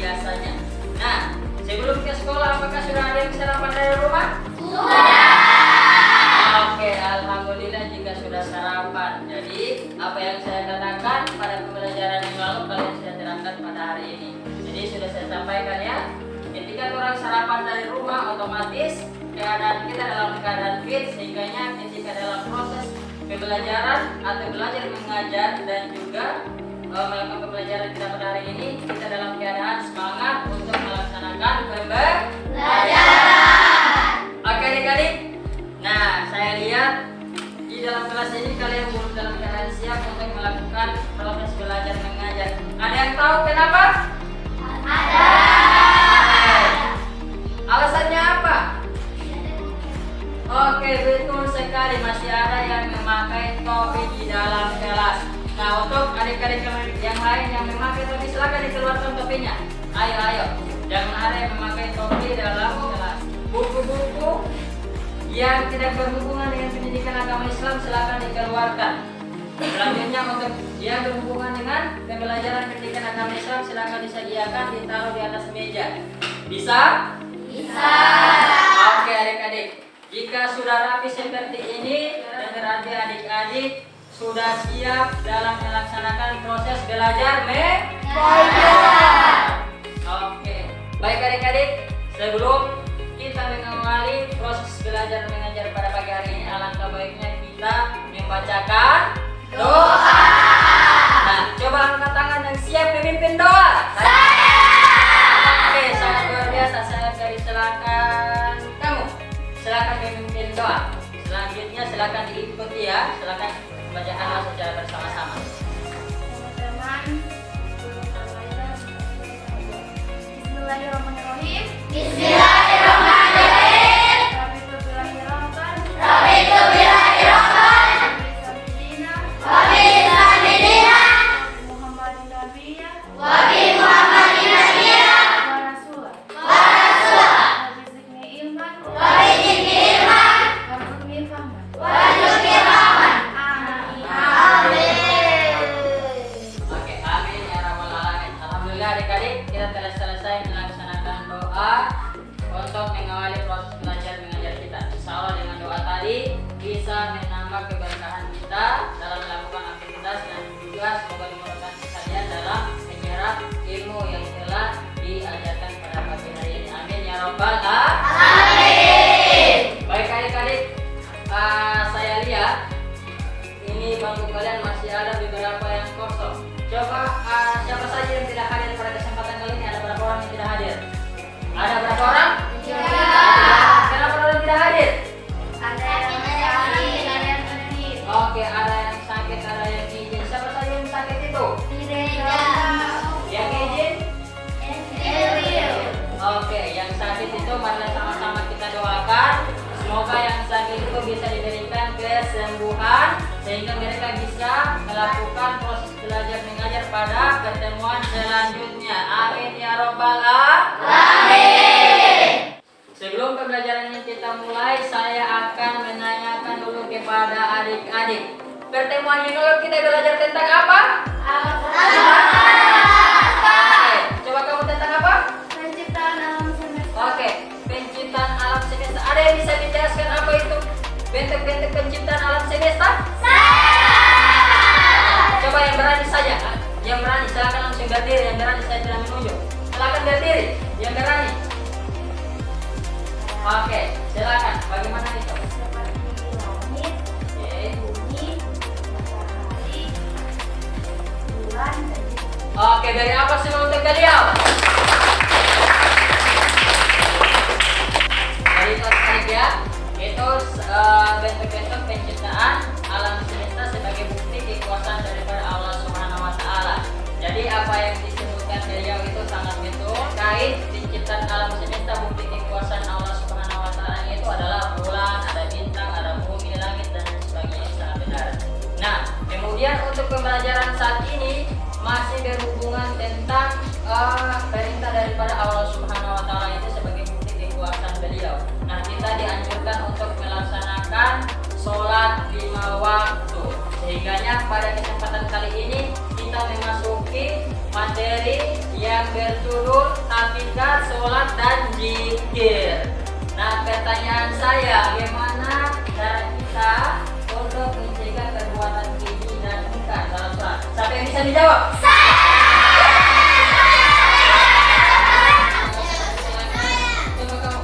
biasanya. Nah, sebelum ke sekolah apakah sudah ada yang sarapan dari rumah? Sudah. Oke, alhamdulillah jika sudah sarapan. Jadi, apa yang saya katakan pada pembelajaran yang lalu kalian sudah terangkan pada hari ini. Jadi sudah saya sampaikan ya. Ketika orang sarapan dari rumah, otomatis keadaan kita dalam keadaan fit, sehingga ketika dalam proses pembelajaran atau belajar mengajar dan juga melakukan pembelajaran kita pada hari ini, kita dalam keadaan semangat untuk melaksanakan pembelajaran. Oke adik-adik. Nah, saya lihat di dalam kelas ini kalian belum dalam keadaan siap untuk melakukan proses belajar mengajar. Ada yang tahu kenapa? Ada. Alasannya apa? Oke, betul sekali, masih ada yang memakai topi di dalam kelas. Nah, untuk adik-adik yang lain yang memakai topi, silakan dikeluarkan topinya. Ayo, jangan ada yang memakai topi dalam kelas. Buku-buku yang tidak berhubungan dengan pendidikan agama Islam silakan dikeluarkan. Selanjutnya untuk yang berhubungan dengan pembelajaran pendidikan agama Islam silakan disediakan ditaruh di atas meja. Bisa? Bisa. Oke adik-adik, jika sudah rapi seperti ini, berarti adik-adik sudah siap dalam melaksanakan proses belajar mengajar. Oke, baik adik-adik, sebelum kita mengawali proses belajar mengajar pada pagi hari ini, alangkah baiknya kita membacakan doa. Nah, coba angkat tangan yang siap memimpin doa. Oke, sangat luar biasa. Saya beri silakan kamu. Silakan memimpin doa. Selanjutnya silakan diikuti ya. Silakan bacakanlah secara bersama-sama. Teman-teman, Bismillahirrahmanirrahim. Bismillahirrahmanirrahim. Oke, amin ya rabbal alamin. Alhamdulillah adik-adik, kita telah selesai melaksanakan doa untuk mengawali proses belajar mengajar kita. Insya Allah dengan doa tadi bisa menambah keberkahan kita dalam melakukan aktivitas dan juga semoga dimudahkan kalian dalam menyerap ilmu yang telah diajarkan pada pagi hari ini. Amin ya rabbal alamin. Baik adik-adik, saya lihat ini bangku kalian masih ada beberapa yang kosong. Coba siapa saja yang tidak hadir pada kesempatan kali ini? Ada berapa orang yang tidak hadir? Ada berapa orang? Kenapa orang tidak hadir? Oke, ada yang sakit, ada yang izin. Siapa saja yang sakit itu? Yang izin? Oke, yang sakit itu marilah sama-sama kita doakan. Semoga yang sakit itu bisa diberikan kesembuhan sehingga mereka bisa melakukan proses belajar mengajar pada pertemuan selanjutnya. Amin ya robbal alamin. Sebelum pembelajaran ini kita mulai, saya akan menanyakan dulu kepada adik-adik. Pertemuan ini dulu kita belajar tentang apa? Coba kamu tentang apa? Penciptaan alam semesta. Oke, penciptaan alam semesta. Ada yang bisa dijelaskan apa itu bentuk-bentuk penciptaan alam semesta? Coba yang berani saja. Yang berani silakan langsung berdiri. Yang berani saya tidak menunjuk. Silakan berdiri. Yang berani. Oke, silakan. Bagaimana itu? Langit, Oke. bumi, matahari, bulan, dan Oke, dari apa semua untuk beliau? Dari tadi ya, itu bentuk-bentuk penciptaan alam semesta sebagai bukti kekuasaan daripada Allah Subhanahu wa taala. Jadi apa yang disebutkan beliau itu sangat betul. Kait penciptaan alam semesta bukti kekuasaan Allah Subhanahu wa taala itu adalah bulan, ada bintang, ada bumi, langit dan sebagainya sangat benar. Nah, kemudian untuk pembelajaran saat ini masih berhubungan tentang perintah daripada Allah Subhanahu wa taala itu sebagai bukti kekuasaan beliau. Nah, kita dianjurkan untuk melaksanakan sholat 5 waktu. Sehingganya pada kesempatan kali ini kita memasuki materi yang berjudul betul hakikat sholat dan zikir. Nah, pertanyaan saya, bagaimana cara kita untuk mencegah perbuatan keji dan munkar dalam sholat? Siapa yang bisa dijawab? Coba kamu.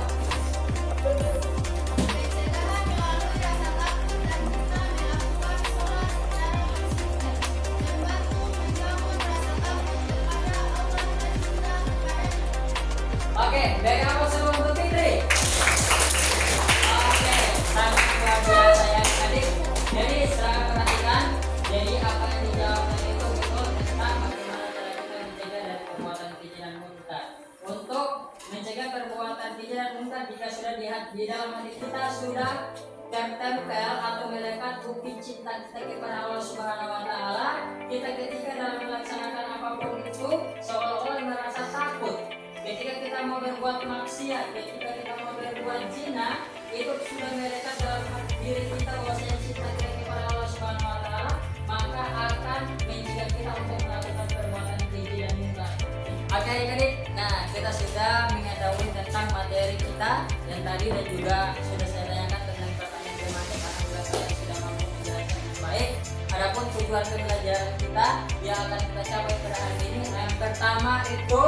Oke, baik apa sebelum untuk Fitri? Oke, sangat luar biasa ya adik. Jadi sekarang perhatikan, jadi apa yang dijawabkan itu betul tentang bagaimana cara kita mencegah dari perbuatan keji dan munkar. Untuk mencegah perbuatan keji dan munkar, jika sudah di dalam hati kita sudah tertempel atau melekat bukti cinta kita kepada Allah Subhanahu wa Ta'ala, kita ketika dalam melaksanakan apapun itu seolah-olah merasa takut. Ketika kita mau berbuat maksiat, ketika kita mau berbuat zina, itu sudah melekat dalam diri kita bahwasanya cinta kita kepada Allah Subhanahu wa Ta'ala, maka akan mencegah kita untuk melakukan perbuatan keji dan munkar. Oke adik-adik, nah kita sudah mengetahui tentang materi kita yang tadi dan juga sudah saya tanyakan tentang pertanyaan tematik. Alhamdulillah kalian sudah mampu menjelaskan dengan baik. Adapun tujuan pembelajaran kita yang akan kita capai pada hari ini, yang pertama itu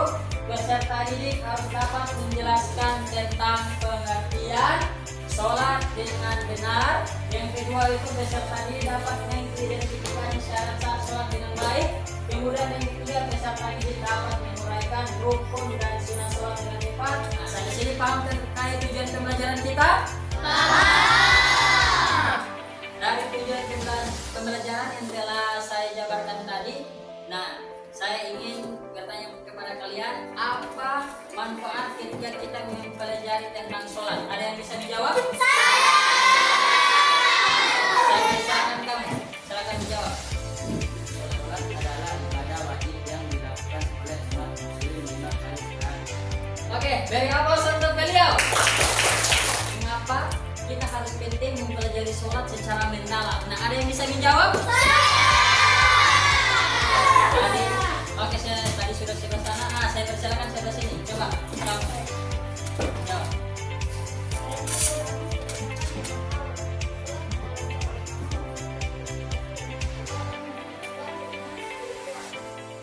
peserta didik harus dapat menjelaskan tentang pengertian sholat dengan benar. Yang kedua itu peserta didik dapat mengidentifikasi syarat sholat dengan baik. Kemudian yang ketiga peserta didik dapat menguraikan rukun dan sunnah sholat dengan tepat. Nah, sampai sini paham terkait tujuan pembelajaran kita? Dari tujuan pembelajaran yang telah saya jabarkan tadi, nah saya ingin bertanya kepada kalian, apa manfaat ketika kita mempelajari tentang sholat? Ada yang bisa dijawab? Saya silakan kamu, silakan dijawab. Sholat adalah ibadah wajib yang dilakukan oleh umat muslim 5 kali sehari. Oke, dari apa untuk beliau? Mengapa kita harus penting mempelajari sholat secara mendalam? Nah, ada yang bisa menjawab? Oke, saya tadi sudah sebelah sana. Saya persilakan sebelah sini. Coba, kamu jawab.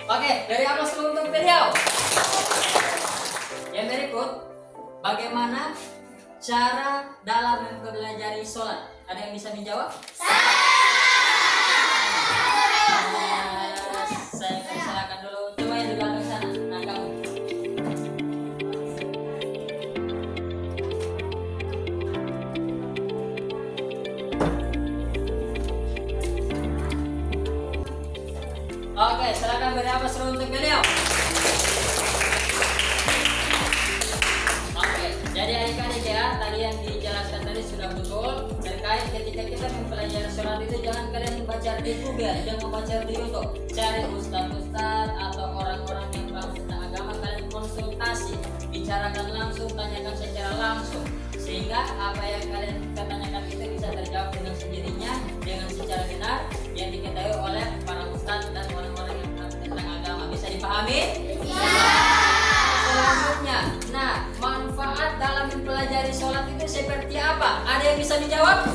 Oke, dari apa untuk beliau? Yang berikut, bagaimana cara dalam mempelajari sholat? Ada yang bisa menjawab? Saya persilakan dulu. Coba yang di belakang sana. Nah, kamu. Oke, silakan beri apa seru untuk beliau. Oke, jadi adik-adik ya, tadi yang dijelaskan tadi sudah betul terkait ketika kita mempelajari sholat itu jangan kalian baca di Google, jangan baca di YouTube, cari ustaz-ustaz atau orang-orang yang paham tentang agama, kalian konsultasi, bicarakan langsung, tanyakan secara langsung, sehingga apa yang kalian tanyakan itu bisa terjawab dengan sendirinya dengan secara benar yang diketahui oleh para ustaz dan orang-orang yang paham tentang agama. Bisa dipahami? Selanjutnya, nah manfaat dalam mempelajari sholat itu seperti apa? Ada yang bisa dijawab?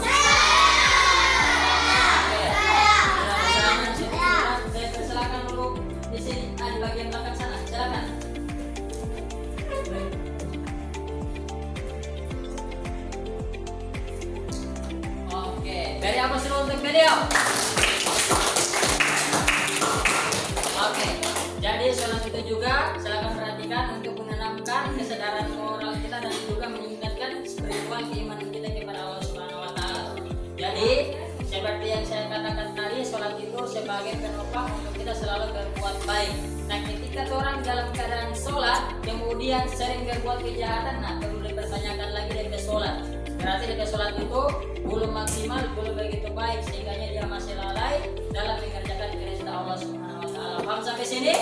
Saya persilakan dulu di sini, di bagian belakang sana. Silakan. Oke, dari apa sih untuk beliau? Oke, jadi sholat itu juga silakan perhatikan untuk menanamkan kesadaran moral kita dan juga meningkatkan spiritual keimanan kita kepada Allah Subhanahu wa Ta'ala. Jadi seperti yang saya katakan tadi, sholat itu sebagai penopang untuk kita selalu berbuat baik. Nah, ketika orang dalam keadaan sholat kemudian sering berbuat kejahatan, nah perlu dipertanyakan lagi dari sholat. Berarti dari sholat itu belum maksimal, belum begitu baik, sehingga dia masih lalai dalam mengerjakan perintah Allah Subhanahu wa Ta'ala. Paham sampai sini?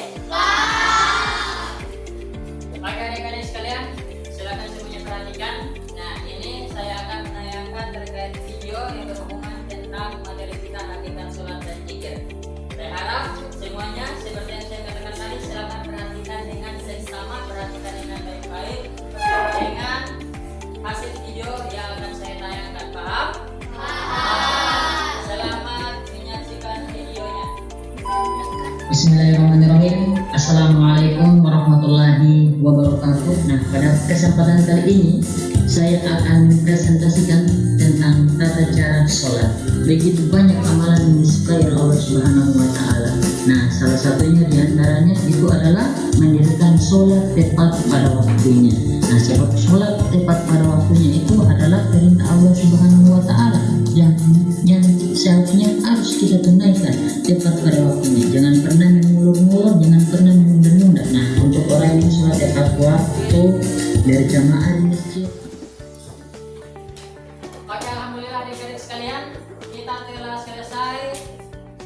Maka adik-adik sekalian, silakan semuanya perhatikan. Nah, ini saya akan menayangkan terkait video yang berhubungan tentang materi kita hakikat sholat dan zikir. Saya harap semuanya seperti yang saya katakan tadi, silakan perhatikan dengan seksama, Assalamualaikum warahmatullahi wabarakatuh. Nah, pada kesempatan kali ini saya akan presentasikan tentang tata cara sholat. Begitu banyak amalan yang disukai oleh Allah Subhanahu wa Ta'ala. Nah, salah satunya diantaranya itu adalah mendirikan sholat tepat pada waktunya. Nah, sebab sholat tepat pada waktunya itu adalah perintah Allah Subhanahu wa Ta'ala yang seharusnya harus kita tunaikan tepat pada waktunya. Jangan pernah mengulur-ngulur, jangan pernah menunda-nunda. Nah, untuk orang yang sholat tepat waktu berjamaah di masjid. Oke, alhamdulillah adik-adik sekalian, kita telah selesai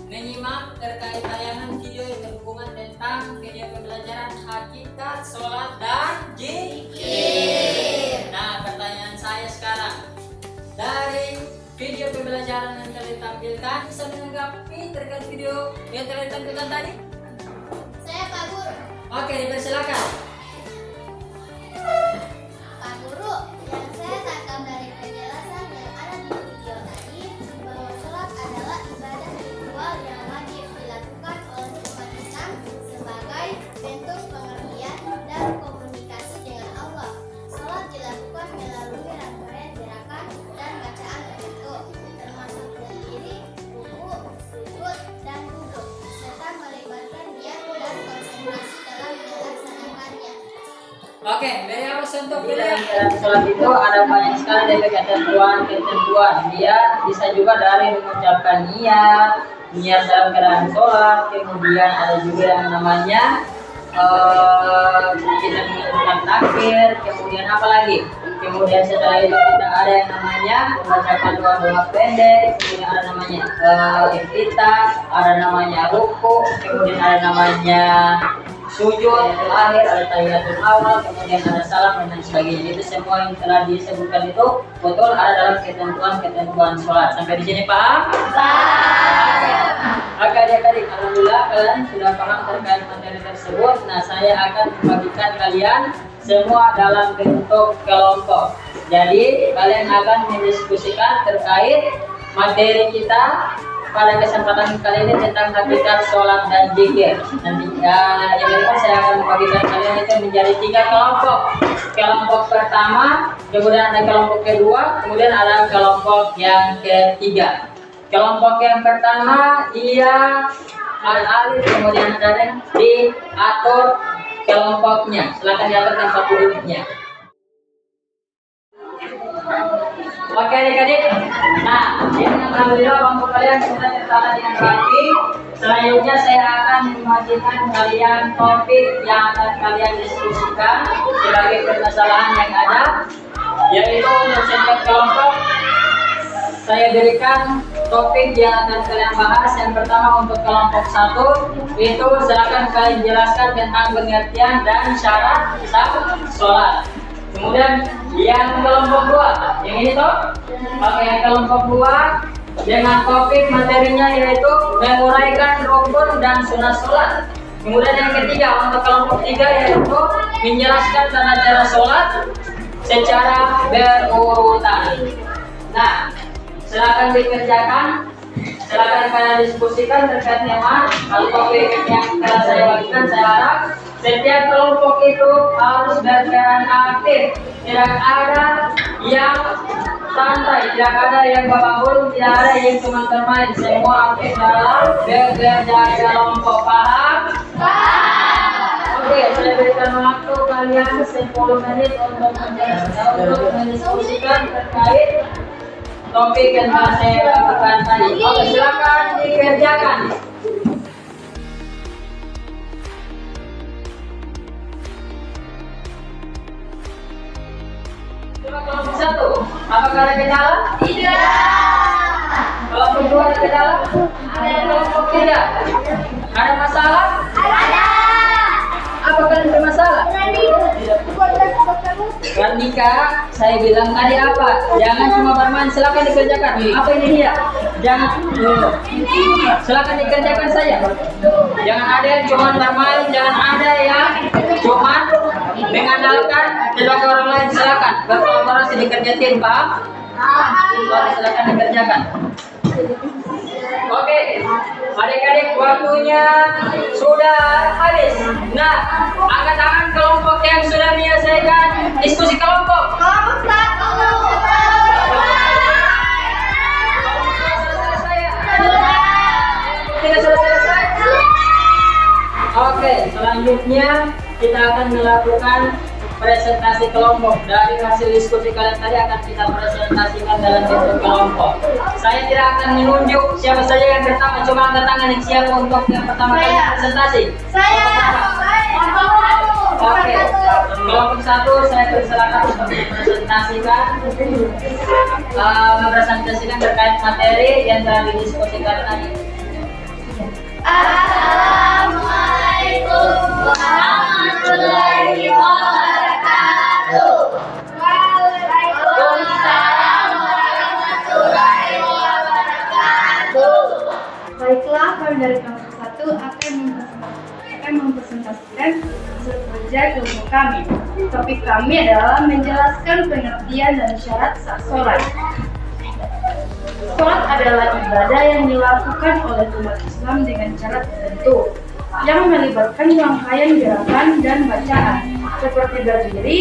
menyimak terkait tayangan video yang berhubungan tentang video pembelajaran hakikat, sholat, dan zikir. Nah, pertanyaan saya sekarang, dari video pembelajaran yang telah ditampilkan, bisa menanggapi terkait video yang telah ditampilkan tadi? Saya Pak Guru. Oke, dipersilakan. Pak Guru, yang saya tangkap dari penjelasan yang ada di video tadi bahwa sholat adalah ibadah ritual yang wajib dilakukan oleh umat Islam sebagai bentuk pengertian dan komunikasi dengan Allah. Sholat dilakukan melalui rangkaian gerakan dan bacaan tertentu, termasuk berdiri, ruku, sujud, dan duduk, serta melibatkan niat dan konsentrasi dalam melaksanakannya. Oke, dari apa untuk dalam sholat itu ada banyak sekali dari ketentuan. Dia bisa juga dari mengucapkan niat dalam keadaan sholat. Kemudian ada juga yang namanya kita menggunakan takbir. Kemudian apa lagi? Kemudian setelah itu kita ada yang namanya membacakan doa-doa pendek. Kemudian ada namanya iftitah, ada namanya ruku, kemudian ada namanya sujud akhir, ada tahiyatul awal, kemudian ada salam dan lain sebagainya. Itu semua yang telah disebutkan itu betul ada dalam ketentuan sholat. Sampai di sini paham? Oke adik-adik, alhamdulillah kalian sudah paham terkait materi tersebut. Nah, saya akan membagikan kalian semua dalam bentuk kelompok. Jadi kalian akan mendiskusikan terkait materi kita pada kesempatan kali ini tentang hakikat sholat dan zikir. Nanti yang kedua saya akan membagikan kalian itu menjadi 3 kelompok. Kelompok pertama, kemudian ada kelompok kedua, kemudian ada kelompok yang ketiga. Kelompok yang pertama dia alif, kemudian ada diatur kelompoknya. Silakan diatur tempat duduknya. Oke adik-adik, nah ini alhamdulillah kelompok kalian sudah tertata dengan rapi. Selanjutnya saya akan membagikan kalian topik yang akan kalian diskusikan sebagai permasalahan yang ada, yaitu untuk setiap kelompok saya berikan topik yang akan kalian bahas. Yang pertama untuk kelompok 1 itu silakan kalian jelaskan tentang pengertian dan syarat sah sholat. Kemudian yang kelompok 2 yang ini toh, pakai kelompok 2 dengan topik materinya yaitu menguraikan rukun dan sunah sholat. Kemudian yang ketiga untuk kelompok 3 yaitu menjelaskan tata cara sholat secara berurutan. Nah, silakan dikerjakan, silakan kalian diskusikan terkait tema atau topik yang telah saya bagikan. Saya harap setiap kelompok itu harus berperan aktif, tidak ada yang santai, tidak ada yang babak tidak ada yang cuma bermain, semua aktif dalam bekerja kelompok. Paham? Oke, saya berikan waktu kalian 10 menit untuk mendiskusikan terkait topik yang telah saya lakukan tadi. Oke, silakan dikerjakan. Kelompok 1, apakah ada kendala? Tidak. Kelompok 2 ada kendala? Ada. Kelompok 3 ada masalah? Ada. Apa kalian bermasalah? Randika, saya bilang tadi apa? Jangan cuma bermain, silakan dikerjakan. Apa ini dia? Jangan silakan dikerjakan saja. Jangan ada yang cuma bermain, jangan ada yang cuma mengandalkan tenaga orang lain. Silakan berkolaborasi dikerjakan, paham? Silakan dikerjakan. Oke, adik-adik waktunya sudah habis. Nah, angkat tangan kelompok yang sudah menyelesaikan diskusi kelompok. Tidak selesai. Oke, selanjutnya kita akan melakukan presentasi kelompok. Dari hasil diskusi kalian tadi akan kita presentasikan dalam bentuk kelompok. Saya tidak akan menunjuk siapa saja yang pertama. Coba angkat tangan yang siap untuk yang pertama kali presentasi. Oke, kelompok 1 saya persilakan untuk mempresentasikan terkait materi yang telah didiskusikan tadi. Assalamualaikum warahmatullahi wabarakatuh. Waalaikumsalam warahmatullahi wabarakatuh. Baiklah, kami dari kelompok 1 akan mempresentasikan hasil kerja kelompok kami. Topik kami adalah menjelaskan pengertian dan syarat sah sholat. Sholat adalah ibadah yang dilakukan oleh umat Islam dengan cara tertentu yang melibatkan rangkaian gerakan dan bacaan seperti berdiri,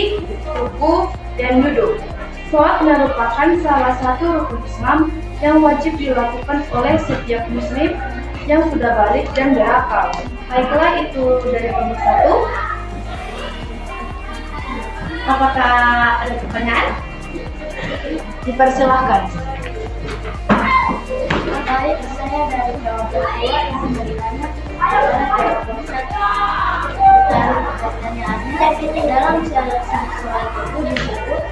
rukuk, dan duduk. Sholat merupakan salah satu rukun Islam yang wajib dilakukan oleh setiap muslim yang sudah balik dan berakal. Baiklah, itu dari kelompok 1. Apakah ada pertanyaan? Dipersilahkan. Baik, saya dari kelompok 2 yang sebenarnya adalah kelompok 1. Dan pertanyaannya, dalam syarat sah sholat itu disebut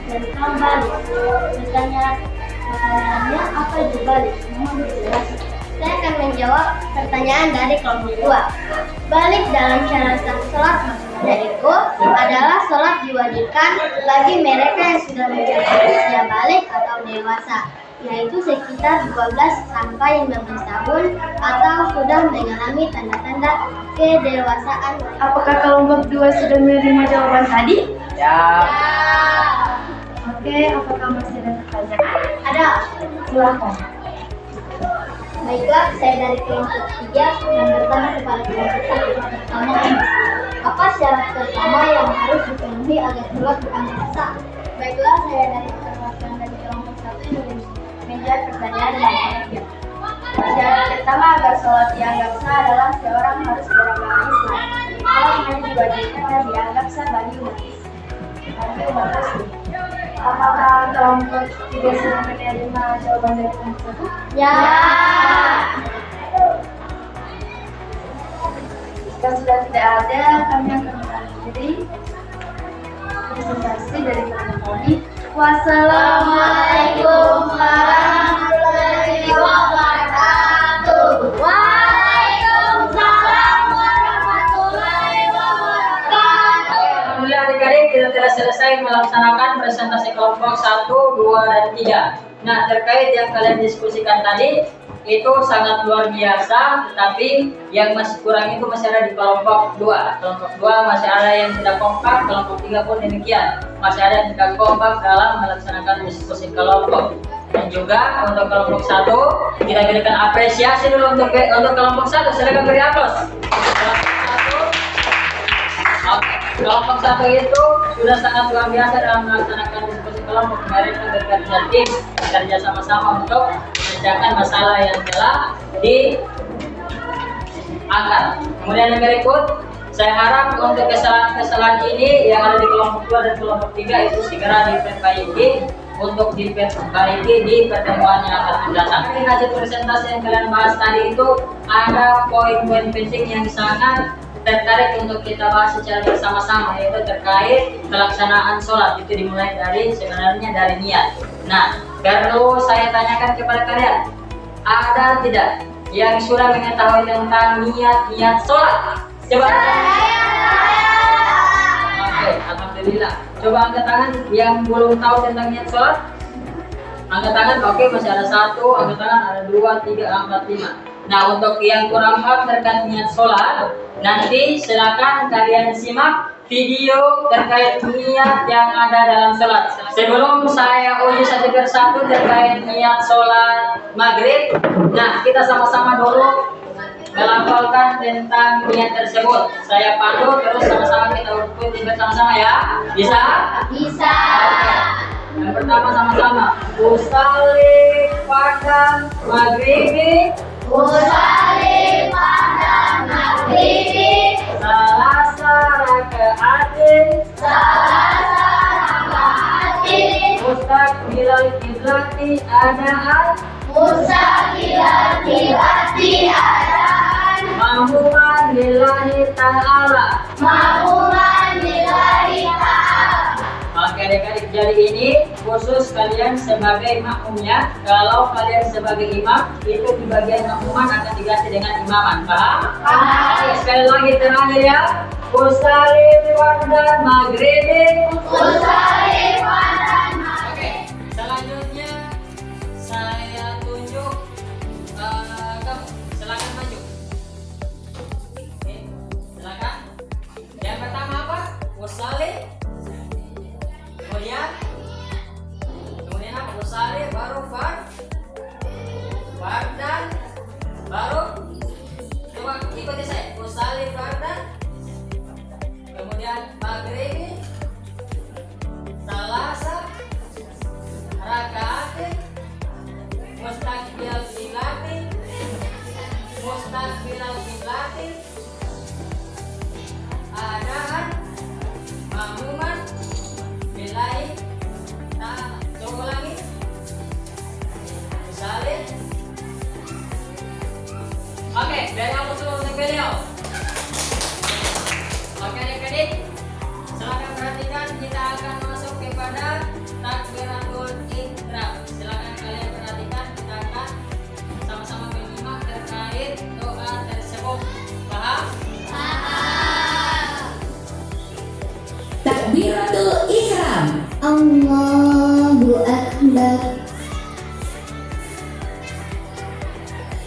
tentang balik. Pertanyaannya apa itu balik? Mohon dijelaskan. Saya akan menjawab pertanyaan dari kelompok 2. Balik dalam syarat sah sholat maksudnya itu adalah sholat diwajibkan bagi mereka yang sudah mencapai usia balik atau dewasa, yaitu sekitar 12 sampai 15 tahun atau sudah mengalami tanda-tanda kedewasaan. Apakah kelompok 2 sudah menerima jawaban tadi? Ya. Oke, apakah masih ada pertanyaan? Ada. Silakan. Baiklah, saya dari kelompok 3 yang bertanya kepada kelompok 1. Pertanyaan, apa syarat pertama yang harus dipenuhi agar sholat dianggap sah? Baiklah, saya dari kelompok 1 yang menjawab pertanyaan yang terakhir. Syarat pertama agar sholat dianggap sah adalah seorang harus beragama Islam. Sholat hanya diwajibkan dan dianggap sah bagi umat Muslim. Apakah kelompok 3 sudah menerima jawaban dari kelompok 1? Ya. Jika sudah tidak ada, kami akan mengakhiri presentasi dari kelompok kami. Wassalamualaikum warahmatullahi wabarakatuh. Waalaikumsalam warahmatullahi wabarakatuh. Alhamdulillah adik-adik, kita telah selesai melaksanakan presentasi kelompok 1, 2, dan 3. Nah, terkait yang kalian diskusikan tadi itu sangat luar biasa, tetapi yang masih kurang itu masih ada di kelompok 2. Kelompok 2 masih ada yang tidak kompak, kelompok 3 pun demikian. Masih ada yang tidak kompak dalam melaksanakan diskusi kelompok. Dan juga untuk kelompok 1 kita berikan apresiasi dulu untuk kelompok 1. Silakan beri aplaus. Kelompok 1 itu sudah sangat luar biasa dalam melaksanakan diskusi kelompok. Mereka bekerja tim, bekerja sama-sama untuk memecahkan masalah yang telah diangkat. Kemudian yang berikut, saya harap untuk kesalahan-kesalahan ini yang ada di kelompok 2 dan kelompok 3 itu segera diperbaiki untuk diperbaiki di pertemuan yang akan datang. Di hasil presentasi yang kalian bahas tadi itu ada poin-poin penting yang sangat tertarik untuk kita bahas secara bersama-sama, yaitu terkait pelaksanaan sholat. Itu dimulai dari sebenarnya dari niat. Nah, perlu saya tanyakan kepada kalian, ada tidak yang sudah mengetahui tentang niat sholat? Coba. Oke, alhamdulillah. Coba angkat tangan yang belum tahu tentang niat sholat. Angkat tangan, oke, masih ada 1, angkat tangan ada 2, 3, 4, 5. Nah, untuk yang kurang paham terkait niat sholat, nanti silakan kalian simak video terkait niat yang ada dalam sholat. Sebelum saya uji satu persatu terkait niat sholat maghrib, nah kita sama-sama dulu melafalkan tentang niat tersebut. Saya pandu terus sama-sama kita ikuti bersama-sama ya. Bisa? Bisa. Yang pertama sama-sama. Usalli pada maghribi. Usalli pada maghribi. Salasa raka'atin. Salasa raka'atin. Mustaqbilal kiblati adaan. Mustaqbilal kiblati adaan. Mahmuman lillahi ta'ala. Mahmuman lillahi ta'ala. Oke adik-adik, jadi ini khusus kalian sebagai makmumnya. Kalau kalian sebagai imam, itu di bagian makmuman akan diganti dengan imaman. Paham? Paham. Oke, sekali lagi terakhir ya. Usalli pada maghribi. Usalli pada maghribi. Oke, selanjutnya saya tunjuk kamu. Silakan maju. Oke, silakan. Yang pertama apa? Usalli. Kemudian apa? Usalli baru fardan baru coba ikuti saya. Usalli fardan, kemudian maghribi salasa rakaatin mustaqbilal kiblati adaan mahmuman billahi ta'ala. Coba lagi. Usalli. Oke, dari aku seluruh beliau. Oke adik-adik, silakan perhatikan, kita akan masuk kepada takbiratul ihram. Silakan kalian perhatikan, kita akan sama-sama menyimak terkait doa tersebut. Paham? Takbiratul ihram. Allahu Akbar.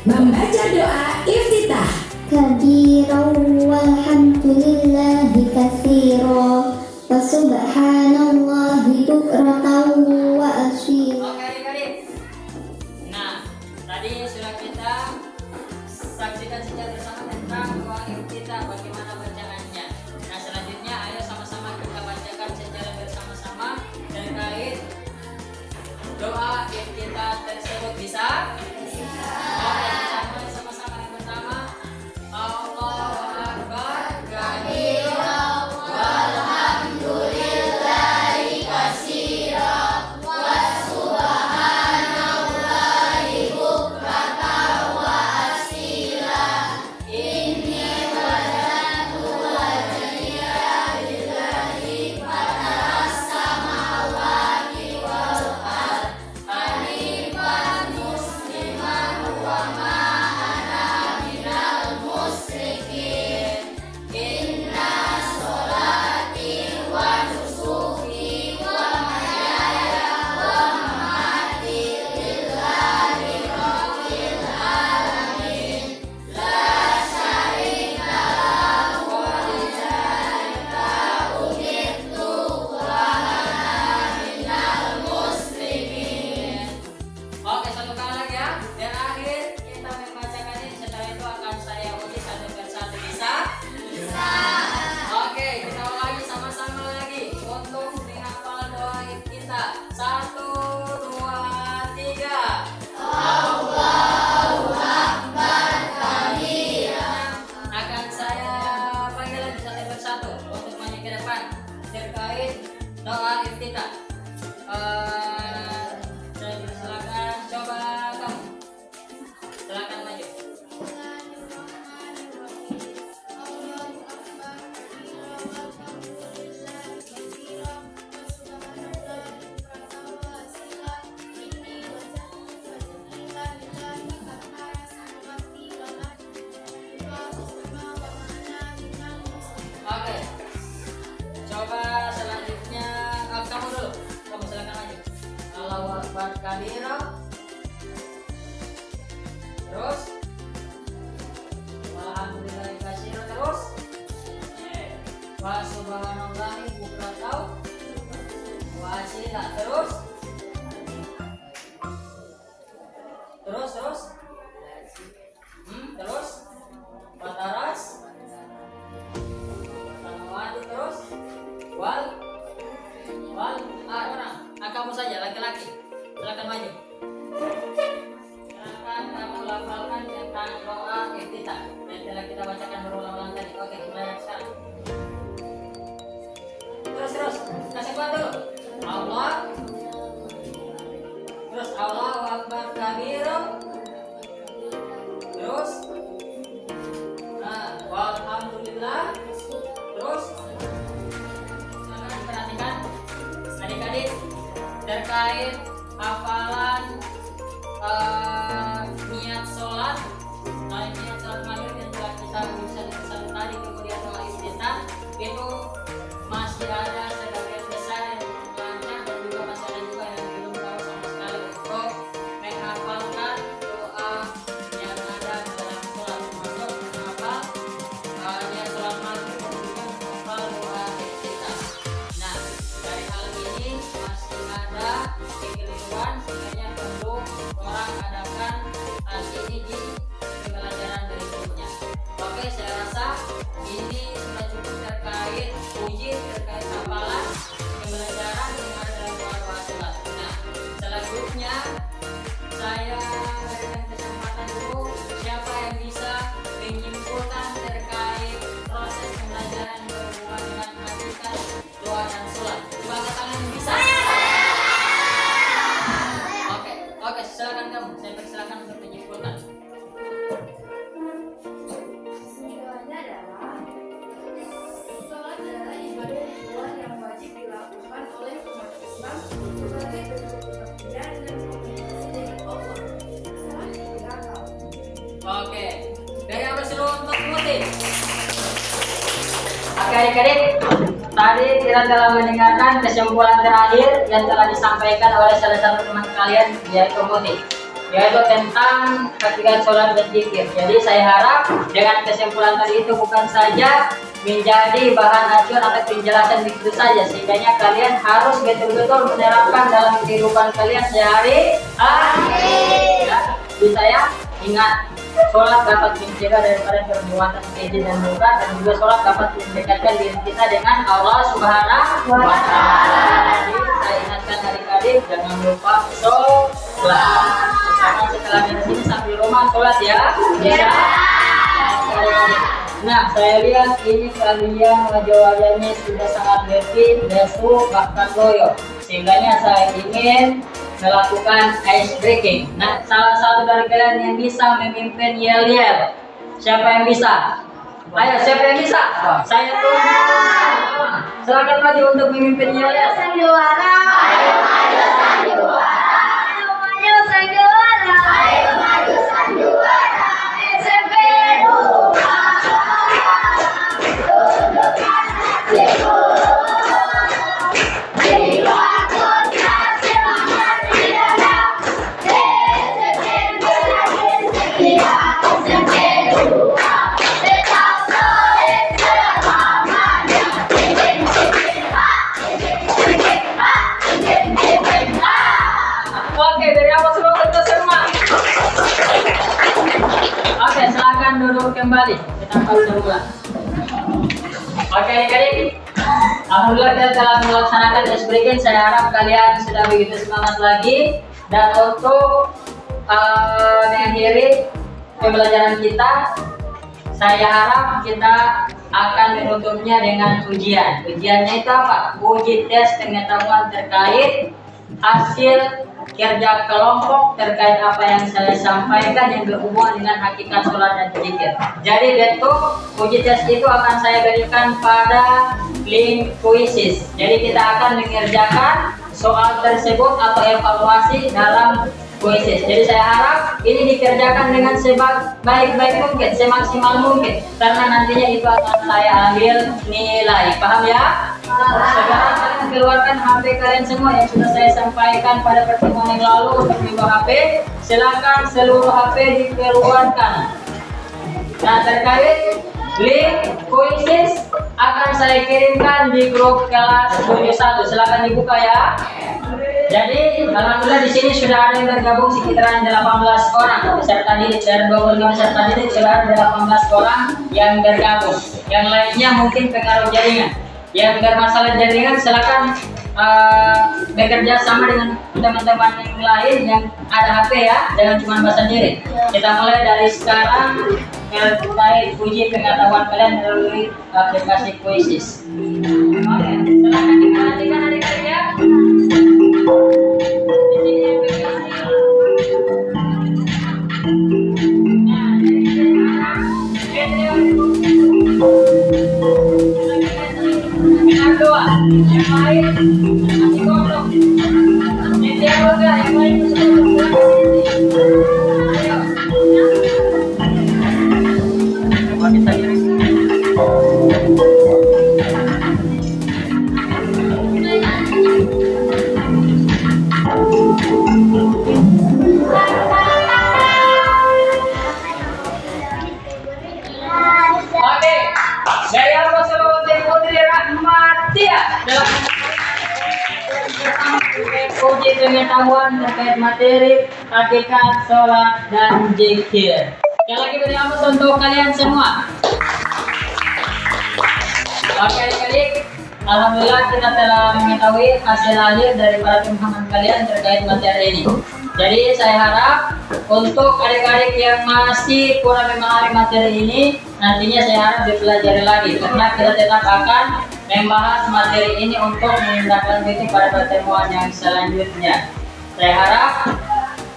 Membaca doa iftitah. Kabiran walhamdulillahi katsiran wa subhanallahi bukratan wa asila. Oke adik-adik. Nah, tadi sudah kita saksikan secara bersama tentang doa iftitah, bagaimana bacaannya. Nah, selanjutnya ayo sama-sama kita bacakan secara bersama-sama terkait doa iftitah tersebut. Bisa? Oke, kita mulai sama-sama. Yang pertama, Allahu Akbar kabiran walhamdulillahi katsiran wa subhanallahi bukratan wa asila. Inni wajadtu wajhiya lillahi fataras samawati wal ard hanifan musliman wa ma ana minal musyrikin. Inna sholati wa nusuki wa mahyaya wa mamati lillahi rabbil alamin. La syarika lahu wa bidzalika umirtu wa ana minal muslimin. Oke, satu kali lagi ya. Terakhir kita membacakan ini, setelah itu akan saya uji satu persatu. Bisa? Bisa. Oke, kita ulangi sama-sama lagi untuk menghafal doa kita. 1, 2, 3. Allahu Akbar kabiran. Akan saya panggil lagi satu persatu untuk maju ke depan terkait doa iftitah. Saya silakan, coba kamu. Silakan maju. Oke. Coba selanjutnya kamu dulu. Kamu silakan maju. Allahu Akbar kabira. Terus wa subhanallahi bukratan wa asila. Terus terus wataras tanawati, terus wal orang kamu saja laki-laki, silakan maju. Silakan kamu lafalkan tentang doa iftitah yang telah kita bacakan berulang-ulang tadi. Oke, mulai sekarang. Terus kasih buat dulu. Allah, terus Allahu Akbar kabiro, terus walhamdulillah, terus silakan perhatikan adik-adik terkait hafalan niat sholat maghrib yang telah kita bisa tadi, kemudian doa iftitah itu masih ada sebagian besar yang lancar dan juga masih ada juga yang belum tahu sama sekali untuk menghafalkan doa yang ada dalam sholat, termasuk menghafal niat sholat maghrib dan juga menghafal doa iftitah. Nah, dari hal ini masih ada kekeliruan sehingga perlu orang adakan hal ini di pembelajaran berikutnya. Oke, saya rasa ini sudah cukup terkait uji terkait hafalan pembelajaran yang ada dalam doa sholat. Nah, selanjutnya saya berikan kesempatan dulu siapa yang bisa menyimpulkan terkait proses pembelajaran yang berhubungan dengan hakikat doa dan sholat. Coba angkat tangan yang bisa. Oke, silakan kamu. Saya persilakan untuk menyimpulkan. Kesimpulannya adalah sholat adalah ibadah ritual yang wajib dilakukan oleh umat Islam sebagai bentuk pengabdian dan komunikasi dengan Allah. Salah digunakan. Oke, dari apa dulu untuk pemutih? Oke adik-adik, tadi kita telah mendengarkan kesimpulan terakhir yang telah disampaikan oleh salah satu teman kalian, yaitu Muti, yaitu tentang hakikat sholat dan zikir. Jadi saya harap dengan kesimpulan tadi itu bukan saja menjadi bahan acuan atau penjelasan begitu saja, sehingga kalian harus betul-betul menerapkan dalam kehidupan kalian sehari-hari. Bisa ya, ingat, sholat dapat mencegah daripada perbuatan keji dan murka, dan juga sholat dapat mendekatkan diri kita dengan Allah Subhanahu wa Ta'ala. Jadi saya ingatkan adik-adik jangan lupa sholat. Karena setelah dari sini sambil rumah sholat ya. Bisa. Nah, saya lihat ini kalian wajah-wajahnya sudah sangat letih, lesu, bahkan loyo. Sehingga saya ingin melakukan ice breaking. Nah, salah satu dari kalian yang bisa memimpin yel-yel, siapa yang bisa? Ayo, siapa yang bisa? Saya tunggu. Silakan maju untuk memimpin yel-yel. Sandiwara. Ayo maju sandiwara. Ayo maju sandiwara. Ayo maju sandiwara. SMP 2. Oke, dari awal semua kita semua. Oke, silakan duduk kembali. Kita akan semula. Oke, adik-adik. Alhamdulillah kita telah melaksanakan ice breaking. Saya harap kalian sudah begitu semangat lagi. Dan untuk mengakhiri pembelajaran kita, saya harap kita akan menutupnya dengan ujian. Ujiannya itu apa? Uji tes pengetahuan terkait hasil kerja kelompok terkait apa yang saya sampaikan yang berhubungan dengan hakikat sholat dan zikir. Jadi bentuk uji tes itu akan saya berikan pada link quizzes. Jadi kita akan mengerjakan soal tersebut atau evaluasi dalam quizzes. Jadi saya harap ini dikerjakan dengan sebaik-baik mungkin, semaksimal mungkin, karena nantinya itu akan saya ambil nilai. Paham ya? Sekarang kalian keluarkan HP kalian semua yang sudah saya sampaikan pada pertemuan yang lalu untuk membawa HP. Silakan seluruh HP dikeluarkan. Nah, terkait link quizzes akan saya kirimkan di grup kelas 71. Silakan dibuka ya. Jadi alhamdulillah di sini sudah ada yang tergabung sekitaran 18 orang peserta didik, dari 25 peserta didik sudah ada 18 orang yang tergabung. Yang lainnya mungkin pengaruh jaringan. Yang bermasalah jaringan silakan bekerja sama dengan teman-teman yang lain yang ada HP ya, jangan cuma bahasa diri. Kita mulai dari sekarang terkait uji pengetahuan kalian melalui aplikasi Quizzes. Oke, silakan diperhatikan adik-adik ya. Di sini yang pegang. Nah, dari sekarang benar doa, yang lain masih gondok. Nanti yoga, yang lain ayo. Coba kita kirim. Oke, dari Allah Subhanahu Putri Rahmatia dalam uji pengetahuan terkait materi hakikat sholat dan zikir. Yang lagi beri amas untuk kalian semua. Oke adik-adik, alhamdulillah kita telah mengetahui hasil akhir dari para pemahaman kalian terkait materi ini. Jadi saya harap untuk adik-adik yang masih kurang memahami materi ini, nantinya saya harap dipelajari lagi karena kita tetap akan membahas materi ini untuk menindaklanjuti pada pertemuan yang selanjutnya. Saya harap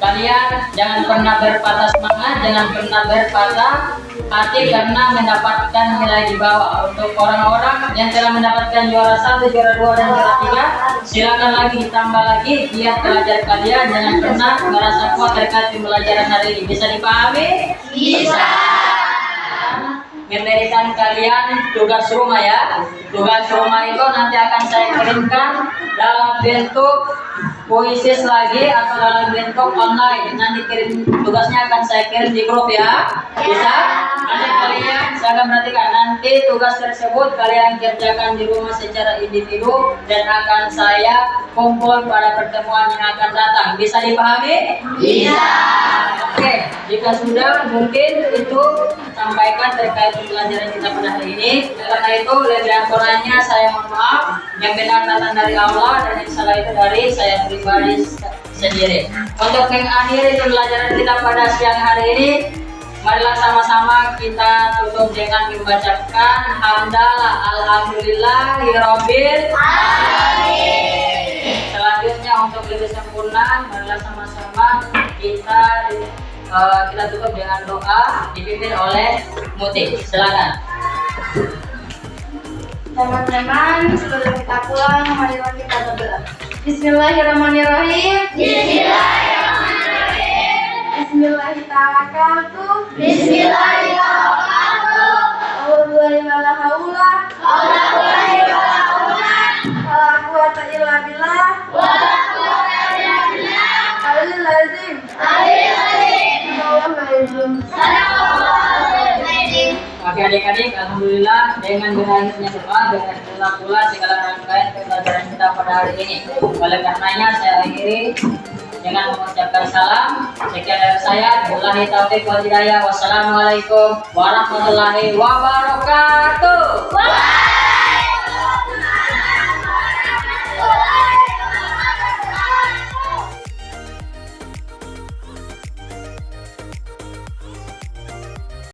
kalian jangan pernah berpatah semangat, jangan pernah berpatah hati karena mendapatkan nilai di bawah. Untuk orang-orang yang telah mendapatkan juara 1, juara 2, dan juara 3, silakan lagi ditambah lagi giat belajar kalian. Jangan pernah merasa kuat terkait pembelajaran hari ini. Bisa dipahami? Bisa. Memberikan kalian tugas rumah ya. Tugas rumah itu nanti akan saya kirimkan dalam bentuk Quizzes lagi atau dalam bentuk online. Nanti tugasnya akan saya kirim di grup ya. Bisa? Nanti kalian saya perhatikan nanti tugas tersebut kalian kerjakan di rumah secara individu dan akan saya kumpul pada pertemuan yang akan datang. Bisa dipahami? Bisa. Oke, jika sudah mungkin itu sampaikan terkait pembelajaran kita pada hari ini. Karena itu lebih kurangnya saya mohon maaf. Yang benar datang dari Allah dan yang salah itu dari saya pribadi sendiri. Untuk mengakhiri pembelajaran kita pada siang hari ini, marilah sama-sama kita tutup dengan membacakan hamdalah alhamdulillahirabbil alamin. Selanjutnya untuk lebih sempurna, marilah sama-sama kita tutup dengan doa dipimpin oleh Muti. Silakan. Teman-teman, sebelum kita pulang, marilah kita berdoa. Bismillahirrahmanirrahim. Bismillahirrahmanirrahim. Bismillahirrahmanirrahim. Bismillahirrahmanirrahim. Alhamdulillah haula. Wala quwwata illa billah. Alil lazim. Oke adik-adik, alhamdulillah dengan berakhirnya doa berakhirlah pula segala rangkaian pembelajaran kita pada hari ini. Oleh karenanya saya akhiri dengan mengucapkan salam. Sekian dari saya. Wabillahi taufiq wal hidayah. Wassalamualaikum warahmatullahi wabarakatuh.